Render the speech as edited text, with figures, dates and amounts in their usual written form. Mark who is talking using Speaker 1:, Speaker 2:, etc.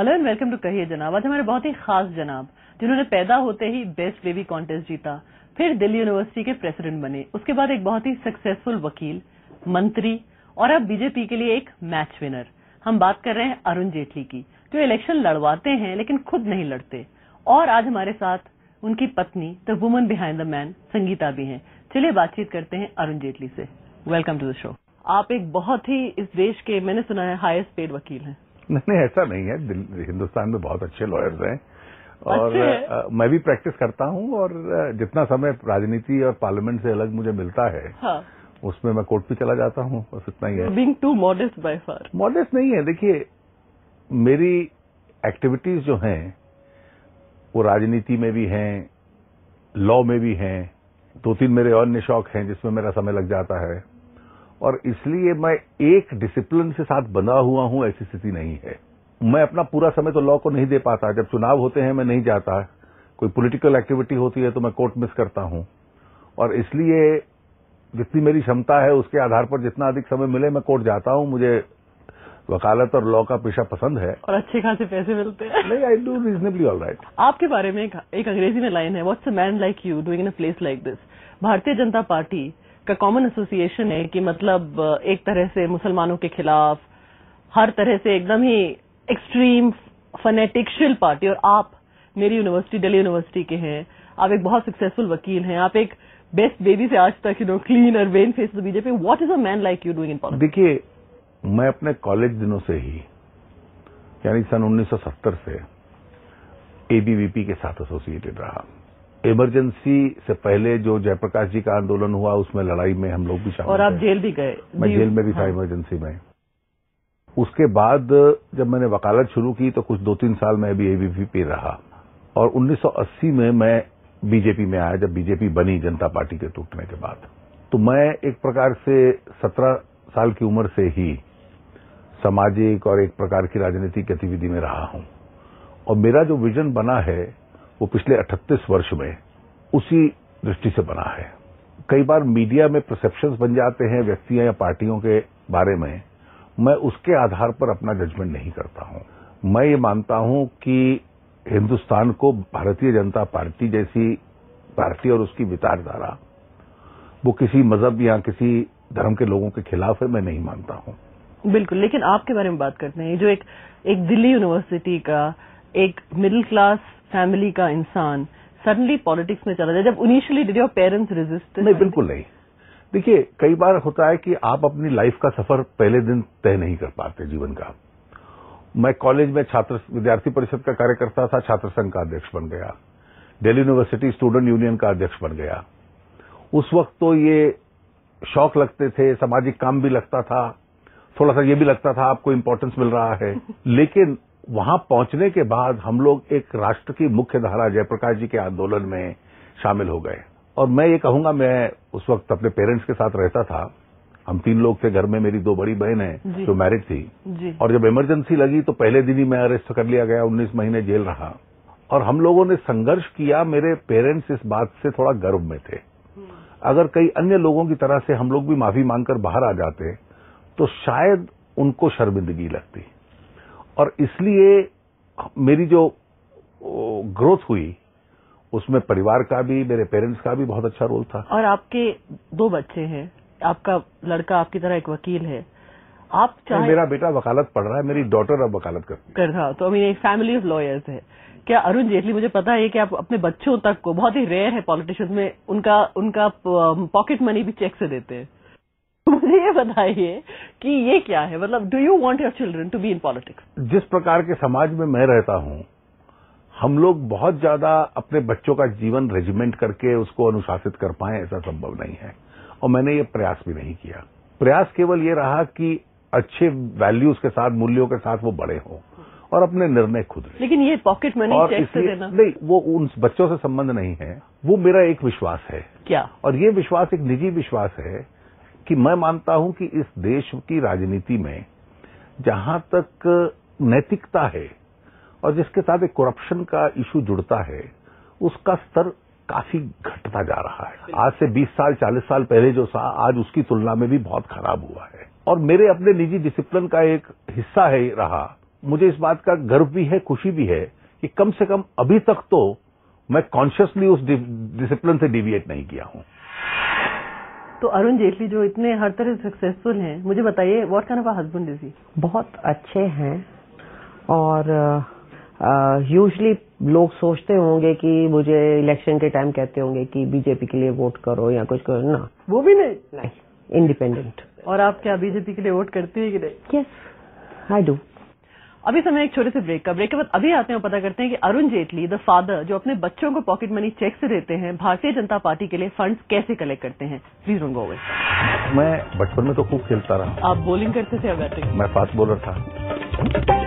Speaker 1: Hello and welcome to कहिए जनाब। आज हमारे बहुत ही खास जनाब जिन्होंने पैदा होते ही बेस्ट बेबी कॉन्टेस्ट जीता, फिर दिल्ली यूनिवर्सिटी के प्रेसिडेंट बने, उसके बाद एक बहुत ही सक्सेसफुल वकील, मंत्री और अब बीजेपी के लिए एक मैच विनर। हम बात कर रहे हैं अरुण जेटली की, जो इलेक्शन लड़वाते हैं लेकिन खुद नहीं लड़ते। और आज हमारे साथ उनकी पत्नी the woman behind the man Sangeeta भी हैं। चलिए बातचीत करते हैं अरुण जेटली से। Welcome to the show. आप एक बहुत ही इस देश के, मैंने सुना है, हाईएस्ट पेड वकील हैं।
Speaker 2: नहीं, ऐसा नहीं है। हिंदुस्तान में बहुत अच्छे लॉयर्स हैं और मैं भी प्रैक्टिस करता हूं और जितना समय राजनीति और पार्लियामेंट से अलग मुझे मिलता है, हाँ, उसमें मैं कोर्ट भी चला जाता हूं, बस इतना ही है।
Speaker 1: Being too modest by far.
Speaker 2: Modest नहीं है। देखिए, मेरी एक्टिविटीज जो हैं वो राजनीति में भी हैं, लॉ में भी हैं, 2-3 मेरे अन्य शौक हैं जिसमें मेरा समय लग जाता है और इसलिए मैं एक डिसिप्लिन से साथ बंधा हुआ हूं, ऐसी स्थिति नहीं है। मैं अपना पूरा समय तो लॉ को नहीं दे पाता। जब चुनाव होते हैं मैं नहीं जाता, कोई पॉलिटिकल एक्टिविटी होती है तो मैं कोर्ट मिस करता हूं और इसलिए जितनी मेरी क्षमता है उसके आधार पर जितना अधिक समय मिले मैं कोर्ट जाता हूं। मुझे वकालत और लॉ का पेशा पसंद है
Speaker 1: और अच्छे खासे पैसे मिलते हैं।
Speaker 2: नहीं, I do reasonably all right.
Speaker 1: आपके बारे में एक अंग्रेजी में लाइन है, what's a man like you doing in a place like this. Bharatiya Janata party का कॉमन एसोसिएशन है कि मतलब एक तरह से मुसलमानों के खिलाफ, हर तरह से एकदम ही एक्सट्रीम फनेटिक्शियल पार्टी, और आप मेरी यूनिवर्सिटी, दिल्ली यूनिवर्सिटी के हैं। आप एक बहुत सक्सेसफुल वकील हैं। आप एक बेस्ट बेबी से आज तक क्लीन और when face BJP. What is a man like you doing in politics?
Speaker 2: देखिए, मैं अपने कॉलेज दिनों से ही, यानी सन 1970 से एबीवीपी के साथ एसोसिएटेड रहा। इमरजेंसी से पहले जो जयप्रकाश जी का आंदोलन हुआ उसमें लड़ाई में हम लोग भी शामिल
Speaker 1: और आप जेल भी गए।
Speaker 2: मैं जेल में भी था इमरजेंसी में। उसके बाद जब मैंने वकालत शुरू की तो कुछ 2-3 साल मैं भी एबीवीपी रहा और 1980 में मैं बीजेपी में आया, जब बीजेपी बनी जनता पार्टी के टूटने के बाद। तो मैं एक प्रकार से 17 साल की उम्र से ही सामाजिक और एक प्रकार की राजनीतिक गतिविधि में रहा हूं और मेरा जो विजन बना है वो पिछले 38 वर्ष में उसी दृष्टि से बना है। कई बार मीडिया में परसेप्शंस बन जाते हैं व्यक्तियों या पार्टियों के बारे में, मैं उसके आधार पर अपना जजमेंट नहीं करता हूं। मैं ये मानता हूं कि हिंदुस्तान को भारतीय जनता पार्टी जैसी पार्टी और उसकी विचारधारा वो किसी मजहब या किसी धर्म के लोगों के खिलाफ है, मैं नहीं मानता हूं।
Speaker 1: बिल्कुल, लेकिन आपके बारे में बात करते हैं, जो एक दिल्ली यूनिवर्सिटी का एक मिडिल क्लास फैमिली का इंसान सडनली पॉलिटिक्स में चला जाए। जब initially did your parents resist?
Speaker 2: नहीं, बिल्कुल नहीं। देखिए, कई बार होता है कि आप अपनी लाइफ का सफर पहले दिन तय नहीं कर पाते जीवन का। मैं कॉलेज में विद्यार्थी परिषद का कार्यकर्ता था, छात्र संघ का अध्यक्ष बन गया, दिल्ली यूनिवर्सिटी स्टूडेंट यूनियन का अध्यक्ष बन गया। उस वक्त तो ये शौक लगते थे, सामाजिक काम भी लगता था, थोड़ा सा ये भी लगता था आपको इंपॉर्टेंस मिल रहा है। लेकिन वहां पहुंचने के बाद हम लोग एक राष्ट्र की मुख्य धारा जयप्रकाश जी के आंदोलन में शामिल हो गए और मैं ये कहूंगा, मैं उस वक्त अपने पेरेंट्स के साथ रहता था। हम 3 लोग थे घर में, मेरी 2 बड़ी बहनें जो मैरिड थी और जब इमरजेंसी लगी तो पहले दिन ही मैं अरेस्ट कर लिया गया, 19 महीने जेल रहा और हम लोगों ने संघर्ष किया। मेरे पेरेंट्स इस बात से थोड़ा गर्व में थे। अगर कई अन्य लोगों की तरह से हम लोग भी माफी मांगकर बाहर आ जाते तो शायद उनको शर्मिंदगी लगती और इसलिए मेरी जो ग्रोथ हुई उसमें परिवार का भी, मेरे पेरेंट्स का भी बहुत अच्छा रोल था।
Speaker 1: और आपके 2 बच्चे हैं, आपका लड़का आपकी तरह एक वकील है। आप चाहे
Speaker 2: मेरा बेटा वकालत पढ़ रहा है, मेरी डॉटर अब वकालत करती है।
Speaker 1: तो एक फैमिली ऑफ लॉयर्स है। क्या अरुण जेटली, मुझे पता है कि आप अपने बच्चों तक को, बहुत ही रेयर है पॉलिटिशियंस में, उनका पॉकेट मनी भी चेक से देते हैं। मुझे ये बताइए कि ये क्या है, मतलब do you want your children to be in politics?
Speaker 2: जिस प्रकार के समाज में मैं रहता हूं, हम लोग बहुत ज्यादा अपने बच्चों का जीवन रेजिमेंट करके उसको अनुशासित कर पाए, ऐसा संभव नहीं है और मैंने ये प्रयास भी नहीं किया। प्रयास केवल ये रहा कि अच्छे वैल्यूज के साथ, मूल्यों के साथ वो बड़े हों और अपने निर्णय खुद लें।
Speaker 1: लेकिन ये पॉकेट मनी चेक से देना
Speaker 2: नहीं, वो उन बच्चों से संबंध नहीं है, वो मेरा एक विश्वास है।
Speaker 1: क्या?
Speaker 2: और ये विश्वास एक निजी विश्वास है कि मैं मानता हूं कि इस देश की राजनीति में जहां तक नैतिकता है और जिसके साथ एक करप्शन का इशू जुड़ता है, उसका स्तर काफी घटता जा रहा है। आज से 20 साल 40 साल पहले जो था, आज उसकी तुलना में भी बहुत खराब हुआ है और मेरे अपने निजी डिसिप्लिन का एक हिस्सा है रहा मुझे इस बात का गर्व भी है, खुशी भी है कि कम से कम अभी तक तो मैं कॉन्शियसली उस डिसिप्लिन से डिविएट नहीं किया हूं।
Speaker 1: तो अरुण जेटली जो इतने हर तरह से सक्सेसफुल हैं, मुझे बताइए what kind of a husband is he?
Speaker 3: बहुत अच्छे हैं और यूजुअली लोग सोचते होंगे कि मुझे इलेक्शन के टाइम कहते होंगे कि बीजेपी के लिए वोट करो या कुछ करो ना,
Speaker 1: वो भी नहीं,
Speaker 3: इंडिपेंडेंट।
Speaker 1: और आप क्या बीजेपी के लिए वोट करते हैं कि नहीं?
Speaker 3: Yes I do.
Speaker 1: अभी समय एक छोटे से ब्रेक का। ब्रेक के बाद अभी आते हैं और पता करते हैं कि अरुण जेटली द फादर जो अपने बच्चों को पॉकेट मनी चेक से देते हैं, भारतीय जनता पार्टी के लिए फंड्स कैसे कलेक्ट करते हैं। Please don't go away.
Speaker 2: मैं बचपन में तो खूब खेलता रहा।
Speaker 1: आप बॉलिंग करते थे या बैटिंग?
Speaker 2: मैं फास्ट बॉलर था।